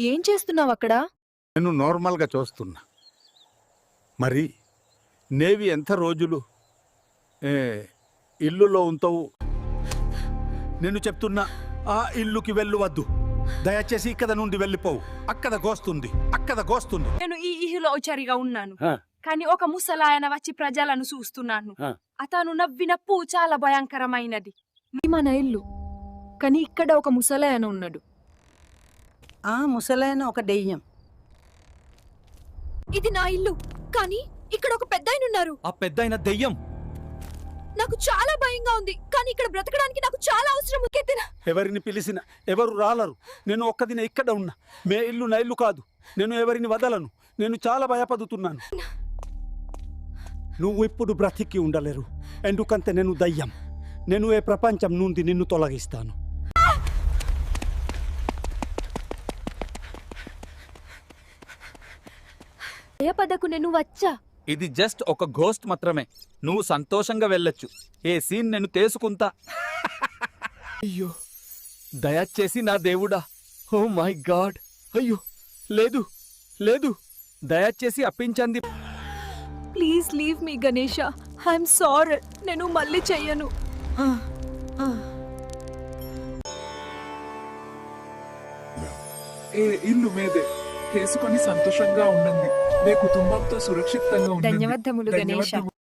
ఏం చేస్తున్నావు అక్కడ? నేను నార్మల్గా చూస్తున్నా. మరి నేవి ఎంత రోజులు ఇల్లులో ఉంటావు? నేను చెప్తున్నా, ఆ ఇల్లుకి వెళ్ళవద్దు. దయచేసి ఇక్కడ నుండి వెళ్ళిపోవు. అక్కడ గోస్తుంది. నేను ఈ ఇహలోచరిగా ఉన్నాను, కానీ ఒక ముసలాయన వచ్చి ప్రజలను చూస్తున్నాను. అతను నవ్వినప్పు చాలా భయంకరమైనది. ఇది మన ఇల్లు, కానీ ఇక్కడ ఒక ముసలాయన ఉన్నాడు. ఆ ముసలైన ఒక దెయ్యం. ఇది నా ఇల్లు, కానీ ఇక్కడ ఒక పెద్దాయన ఉన్నారు. ఆ పెద్దాయన దెయ్యం. నాకు చాలా భయంగా ఉంది, కానీ ఇక్కడ బ్రతకడానికి నాకు చాలా అవసరం ఉంది. ఎవరిని పిలిచినా ఎవరు రాలరు. నేను ఒక్కదిన ఇక్కడ ఉన్నా. మే ఇల్లు నా ఇల్లు కాదు. నేను ఎవరిని వదలను. నేను చాలా భయపడుతున్నాను. నువ్వు ఇప్పుడు బ్రతికి ఉండలేరు, ఎందుకంటే నేను దయ్యం. నేను ఏ ప్రపంచం నుండి నిన్ను తొలగిస్తాను. భయపడకు, నేను వచ్చా. ఇది జస్ట్ ఒక ఘోస్ట్ మాత్రమే. నువ్వు సంతోషంగా వెళ్ళొచ్చు. ఏ సీన్ నేను తీసుకుంటా. అయ్యో, దయచేసి నా దేవుడా. Oh my God. అయ్యో, లేదు లేదు, దయచేసి అప్పించండి. Please leave me Ganesha. I'm sorry. నేను మళ్ళీ చెయ్యను. ఇల్లు మీదే చేసుకొని సంతోషంగా ఉండండి. మీ కుటుంబంతో సురక్షితంగా ఉండండి. ధన్యవాదములు గణేష.